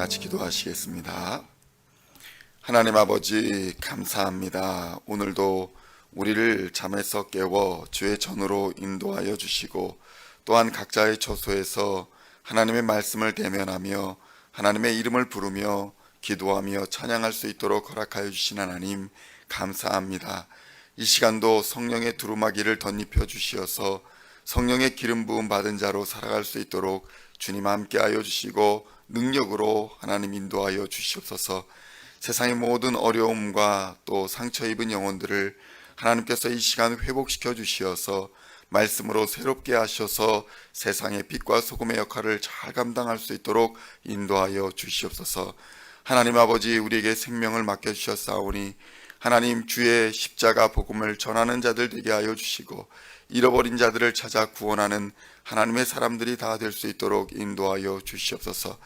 같이 기도하시겠습니다. 하나님 아버지 감사합니다. 오늘도 우리를 잠에서 깨워 주의 전으로 인도하여 주시고 또한 각자의 처소에서 하나님의 말씀을 대면하며 하나님의 이름을 부르며 기도하며 찬양할 수 있도록 허락하여 주신 하나님 감사합니다. 이 시간도 성령의 두루마기를 덧입혀 주시어서 성령의 기름 부음 받은 자로 살아갈 수 있도록 주님 함께하여 주시고 능력으로 하나님 인도하여 주시옵소서. 세상의 모든 어려움과 또 상처 입은 영혼들을 하나님께서 이 시간 회복시켜 주시어서 말씀으로 새롭게 하셔서 세상의 빛과 소금의 역할을 잘 감당할 수 있도록 인도하여 주시옵소서. 하나님 아버지, 우리에게 생명을 맡겨주셨사오니 하나님 주의 십자가 복음을 전하는 자들 되게 하여 주시고 잃어버린 자들을 찾아 구원하는 하나님의 사람들이 다 될 수 있도록 인도하여 주시옵소서.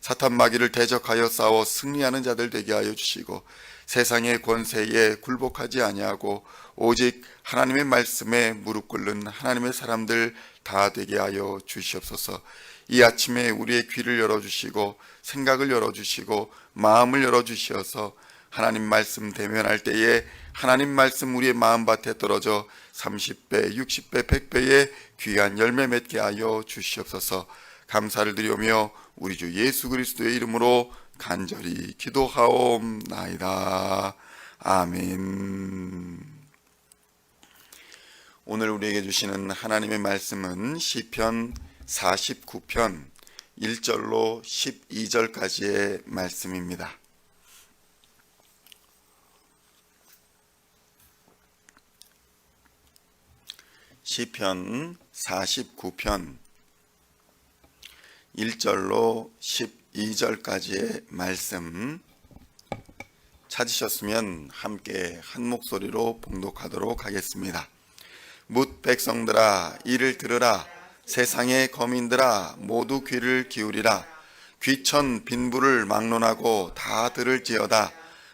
사탄 마귀를 대적하여 싸워 승리하는 자들 되게 하여 주시고 세상의 권세에 굴복하지 아니하고 오직 하나님의 말씀에 무릎 꿇는 하나님의 사람들 다 되게 하여 주시옵소서. 이 아침에 우리의 귀를 열어주시고 생각을 열어주시고 마음을 열어주시어서 하나님 말씀 대면할 때에 하나님 말씀 우리의 마음밭에 떨어져 30배, 60배, 100배의 귀한 열매 맺게 하여 주시옵소서. 감사를 드리오며 우리 주 예수 그리스도의 이름으로 간절히 기도하옵나이다. 아멘. 오늘 우리에게 주시는 하나님의 말씀은 시편 49편 1절로 12절까지의 말씀입니다. 시편 49편 1절로 12절까지의 말씀 찾으셨으면 함께 한 목소리로 봉독하도록 하겠습니다. 뭇 백성들아 이를 들으라. 세상의 거민들아 모두 귀를 기울이라. 귀천 빈부를 막론하고 다 들을지어다.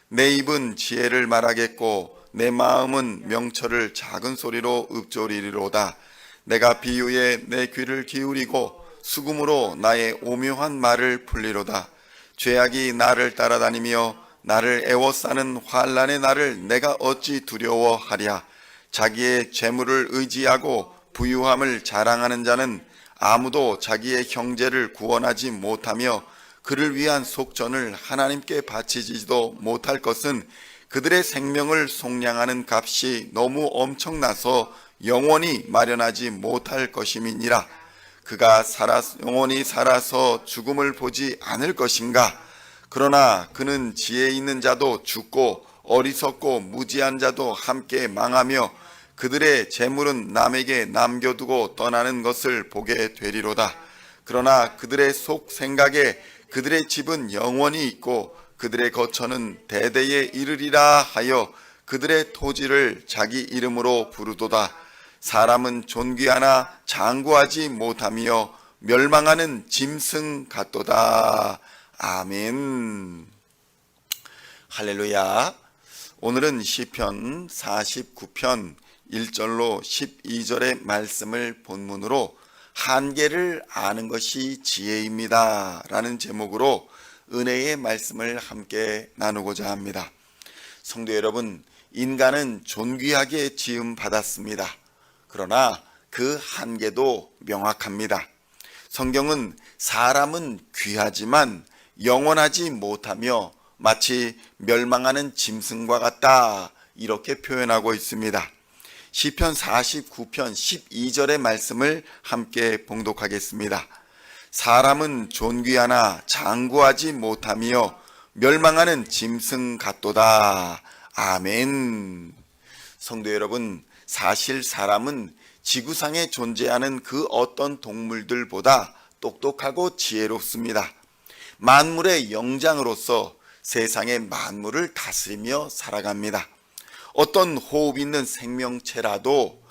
내 입은 지혜를 말하겠고 내 마음은 명철을 작은 소리로 읊조리리로다. 내가 비유에 내 귀를 기울이고 수금으로 나의 오묘한 말을 풀리로다. 죄악이 나를 따라다니며 나를 애워싸는 환난의 날을 내가 어찌 두려워하랴. 자기의 재물을 의지하고 부유함을 자랑하는 자는 아무도 자기의 형제를 구원하지 못하며 그를 위한 속전을 하나님께 바치지도 못할 것은 그들의 생명을 속량하는 값이 너무 엄청나서 영원히 마련하지 못할 것임이니라. 그가 영원히 살아서 죽음을 보지 않을 것인가? 그러나 그는 지혜 있는 자도 죽고 어리석고 무지한 자도 함께 망하며 그들의 재물은 남에게 남겨두고 떠나는 것을 보게 되리로다. 그러나 그들의 속 생각에 그들의 집은 영원히 있고 그들의 거처는 대대에 이르리라 하여 그들의 토지를 자기 이름으로 부르도다. 사람은 존귀하나 장구하지 못하며 멸망하는 짐승 같도다. 아멘. 할렐루야. 오늘은 시편 49편 1절로 12절의 말씀을 본문으로 한계를 아는 것이 지혜입니다 라는 제목으로 은혜의 말씀을 함께 나누고자 합니다. 성도 여러분, 인간은 존귀하게 지음 받았습니다. 그러나 그 한계도 명확합니다. 성경은 사람은 귀하지만 영원하지 못하며 마치 멸망하는 짐승과 같다 이렇게 표현하고 있습니다. 시편 49편 12절의 말씀을 함께 봉독하겠습니다. 사람은 존귀하나 장구하지 못하며 멸망하는 짐승 같도다. 아멘. 성도 여러분, 사실 사람은 지구상에 존재하는 그 어떤 동물들보다 똑똑하고 지혜롭습니다. 만물의 영장으로서 세상의 만물을 다스리며 살아갑니다. 어떤 호흡 있는 생명체라도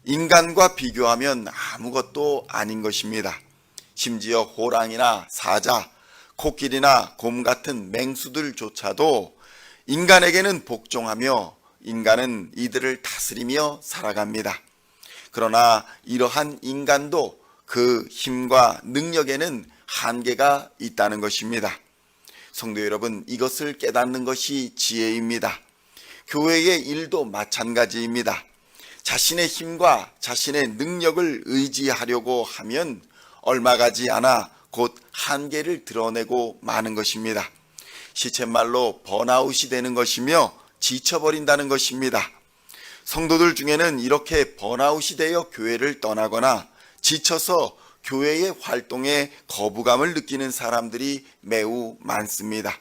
인간과 비교하면 아무것도 아닌 것입니다. 심지어 호랑이나 사자, 코끼리나 곰 같은 맹수들조차도 인간에게는 복종하며 인간은 이들을 다스리며 살아갑니다. 그러나 이러한 인간도 그 힘과 능력에는 한계가 있다는 것입니다. 성도 여러분, 이것을 깨닫는 것이 지혜입니다. 교회의 일도 마찬가지입니다. 자신의 힘과 자신의 능력을 의지하려고 하면 얼마 가지 않아 곧 한계를 드러내고 마는 것입니다. 시쳇말로 번아웃이 되는 것이며 지쳐버린다는 것입니다. 성도들 중에는 이렇게 번아웃이 되어 교회를 떠나거나 지쳐서 교회의 활동에 거부감을 느끼는 사람들이 매우 많습니다.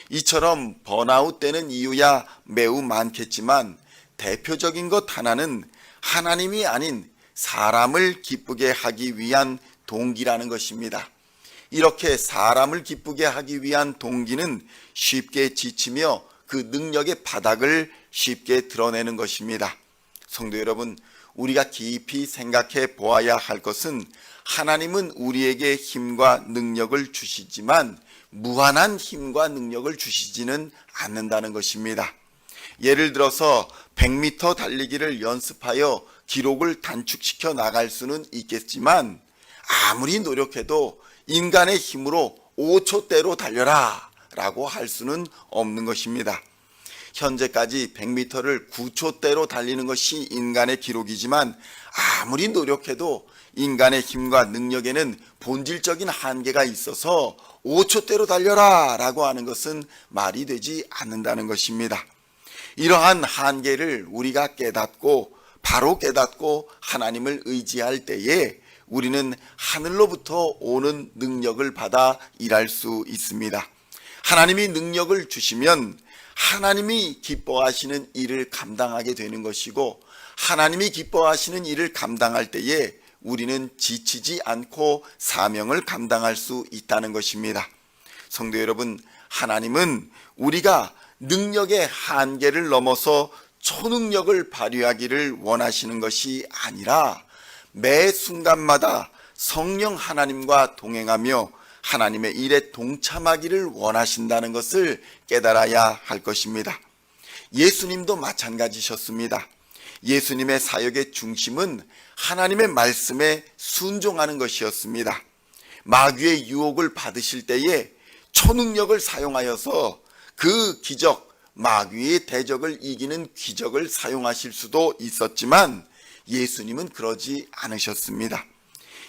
이처럼 번아웃 되는 이유야 매우 많겠지만 대표적인 것 하나는 하나님이 아닌 사람을 기쁘게 하기 위한 동기라는 것입니다. 이렇게 사람을 기쁘게 하기 위한 동기는 쉽게 지치며 그 능력의 바닥을 쉽게 드러내는 것입니다. 성도 여러분, 우리가 깊이 생각해 보아야 할 것은 하나님은 우리에게 힘과 능력을 주시지만 무한한 힘과 능력을 주시지는 않는다는 것입니다. 예를 들어서 100m 달리기를 연습하여 기록을 단축시켜 나갈 수는 있겠지만 아무리 노력해도 인간의 힘으로 5초대로 달려라 라고 할 수는 없는 것입니다. 현재까지 100m를 9초대로 달리는 것이 인간의 기록이지만 아무리 노력해도 인간의 힘과 능력에는 본질적인 한계가 있어서 5초대로 달려라 라고 하는 것은 말이 되지 않는다는 것입니다. 이러한 한계를 우리가 깨닫고 바로 깨닫고 하나님을 의지할 때에 우리는 하늘로부터 오는 능력을 받아 일할 수 있습니다. 하나님이 능력을 주시면 하나님이 기뻐하시는 일을 감당하게 되는 것이고, 하나님이 기뻐하시는 일을 감당할 때에 우리는 지치지 않고 사명을 감당할 수 있다는 것입니다. 성도 여러분, 하나님은 우리가 능력의 한계를 넘어서 초능력을 발휘하기를 원하시는 것이 아니라 매 순간마다 성령 하나님과 동행하며 하나님의 일에 동참하기를 원하신다는 것을 깨달아야 할 것입니다. 예수님도 마찬가지셨습니다. 예수님의 사역의 중심은 하나님의 말씀에 순종하는 것이었습니다. 마귀의 유혹을 받으실 때에 초능력을 사용하여서 그 기적, 마귀의 대적을 이기는 기적을 사용하실 수도 있었지만 예수님은 그러지 않으셨습니다.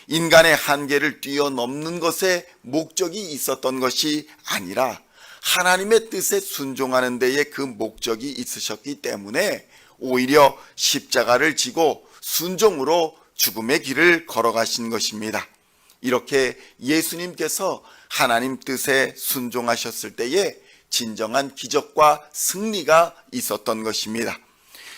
인간의 한계를 뛰어넘는 것에 목적이 있었던 것이 아니라 하나님의 뜻에 순종하는 데에 그 목적이 있으셨기 때문에 오히려 십자가를 지고 순종으로 죽음의 길을 걸어가신 것입니다. 이렇게 예수님께서 하나님 뜻에 순종하셨을 때에 진정한 기적과 승리가 있었던 것입니다.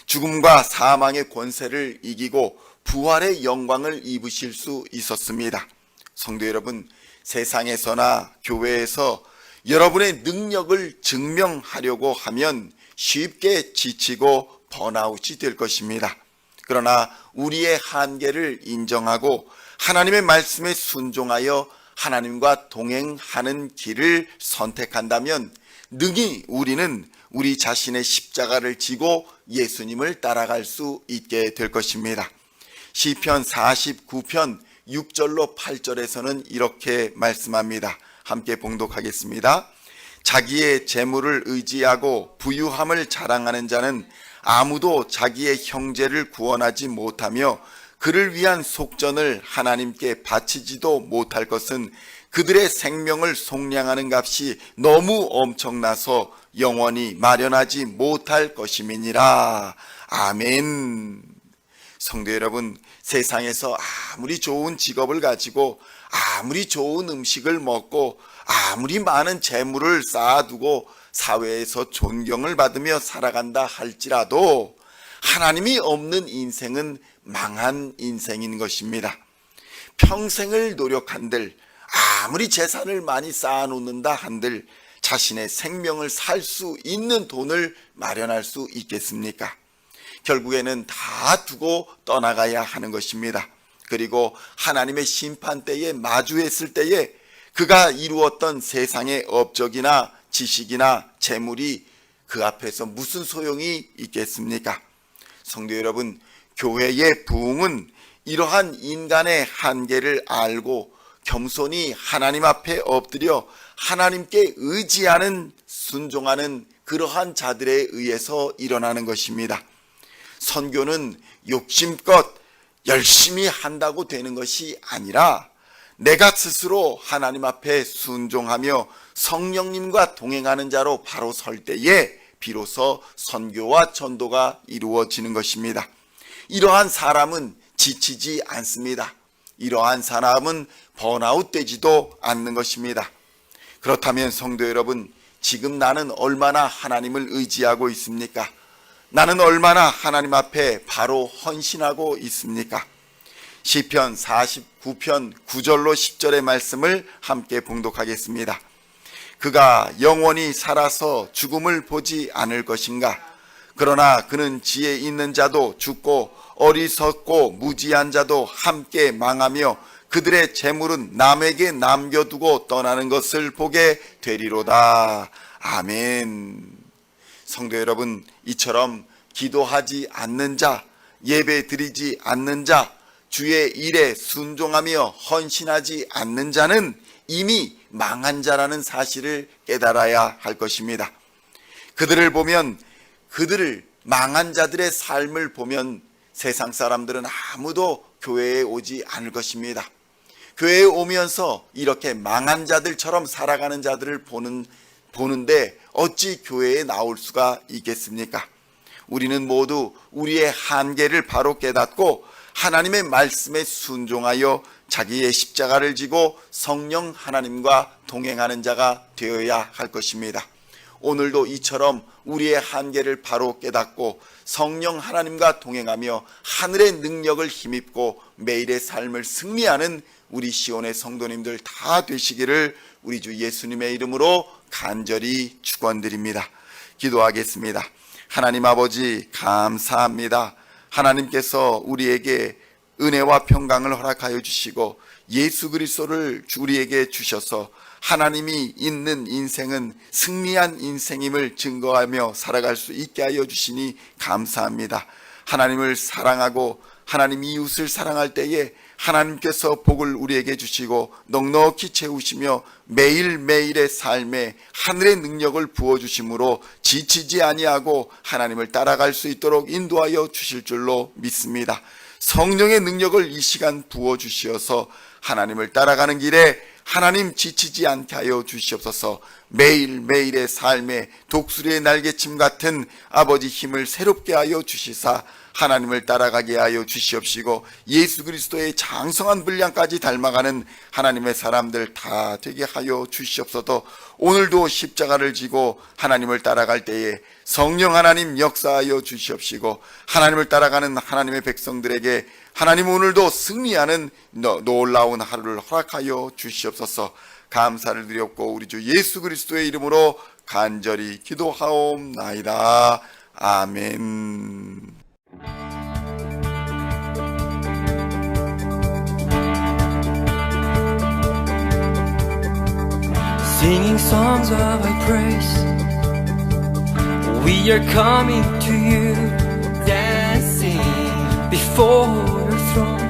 죽음과 사망의 권세를 이기고 부활의 영광을 입으실 수 있었습니다. 성도 여러분, 세상에서나 교회에서 여러분의 능력을 증명하려고 하면 쉽게 지치고 번아웃이 될 것입니다. 그러나 우리의 한계를 인정하고 하나님의 말씀에 순종하여 하나님과 동행하는 길을 선택한다면 능히 우리는 우리 자신의 십자가를 지고 예수님을 따라갈 수 있게 될 것입니다. 시편 49편 6절로 8절에서는 이렇게 말씀합니다. 함께 봉독하겠습니다. 자기의 재물을 의지하고 부유함을 자랑하는 자는 아무도 자기의 형제를 구원하지 못하며 그를 위한 속전을 하나님께 바치지도 못할 것은 그들의 생명을 속량하는 값이 너무 엄청나서 영원히 마련하지 못할 것임이니라. 아멘. 성도 여러분, 세상에서 아무리 좋은 직업을 가지고 아무리 좋은 음식을 먹고 아무리 많은 재물을 쌓아두고 사회에서 존경을 받으며 살아간다 할지라도 하나님이 없는 인생은 망한 인생인 것입니다. 평생을 노력한들 아무리 재산을 많이 쌓아놓는다 한들 자신의 생명을 살 수 있는 돈을 마련할 수 있겠습니까? 결국에는 다 두고 떠나가야 하는 것입니다. 그리고 하나님의 심판대에 마주했을 때에 그가 이루었던 세상의 업적이나 지식이나 재물이 그 앞에서 무슨 소용이 있겠습니까? 성도 여러분, 교회의 부흥은 이러한 인간의 한계를 알고 겸손히 하나님 앞에 엎드려 하나님께 의지하는, 순종하는 그러한 자들에 의해서 일어나는 것입니다. 선교는 욕심껏 열심히 한다고 되는 것이 아니라 내가 스스로 하나님 앞에 순종하며 성령님과 동행하는 자로 바로 설 때에 비로소 선교와 전도가 이루어지는 것입니다. 이러한 사람은 지치지 않습니다. 이러한 사람은 번아웃 되지도 않는 것입니다. 그렇다면 성도 여러분, 지금 나는 얼마나 하나님을 의지하고 있습니까? 나는 얼마나 하나님 앞에 바로 헌신하고 있습니까? 시편 49편 9절로 10절의 말씀을 함께 봉독하겠습니다. 그가 영원히 살아서 죽음을 보지 않을 것인가? 그러나 그는 지혜 있는 자도 죽고 어리석고 무지한 자도 함께 망하며 그들의 재물은 남에게 남겨두고 떠나는 것을 보게 되리로다. 아멘. 성도 여러분, 이처럼 기도하지 않는 자, 예배 드리지 않는 자, 주의 일에 순종하며 헌신하지 않는 자는 이미 망한 자라는 사실을 깨달아야 할 것입니다. 그들을 보면, 그들을 망한 자들의 삶을 보면 세상 사람들은 아무도 교회에 오지 않을 것입니다. 교회에 오면서 이렇게 망한 자들처럼 살아가는 자들을 보는데 어찌 교회에 나올 수가 있겠습니까? 우리는 모두 우리의 한계를 바로 깨닫고 하나님의 말씀에 순종하여 자기의 십자가를 지고 성령 하나님과 동행하는 자가 되어야 할 것입니다. 오늘도 이처럼 우리의 한계를 바로 깨닫고 성령 하나님과 동행하며 하늘의 능력을 힘입고 매일의 삶을 승리하는 우리 시온의 성도님들 다 되시기를 우리 주 예수님의 이름으로 간절히 축원드립니다. 기도하겠습니다. 하나님 아버지, 감사합니다. 하나님께서 우리에게 은혜와 평강을 허락하여 주시고 예수 그리스도를 우리에게 주셔서 하나님이 있는 인생은 승리한 인생임을 증거하며 살아갈 수 있게 하여 주시니 감사합니다. 하나님을 사랑하고 하나님 이웃을 사랑할 때에 하나님께서 복을 우리에게 주시고 넉넉히 채우시며 매일매일의 삶에 하늘의 능력을 부어주심으로 지치지 아니하고 하나님을 따라갈 수 있도록 인도하여 주실 줄로 믿습니다. 성령의 능력을 이 시간 부어주시어서 하나님을 따라가는 길에 하나님 지치지 않게 하여 주시옵소서. 매일매일의 삶에 독수리의 날개침 같은 아버지 힘을 새롭게 하여 주시사 하나님을 따라가게 하여 주시옵시고 예수 그리스도의 장성한 분량까지 닮아가는 하나님의 사람들 다 되게 하여 주시옵소서. 오늘도 십자가를 지고 하나님을 따라갈 때에 성령 하나님 역사하여 주시옵시고 하나님을 따라가는 하나님의 백성들에게 하나님 오늘도 승리하는 놀라운 하루를 허락하여 주시옵소서. 감사를 드렸고 우리 주 예수 그리스도의 이름으로 간절히 기도하옵나이다. 아멘. Singing songs of our praise, we are coming to you, dancing before your throne.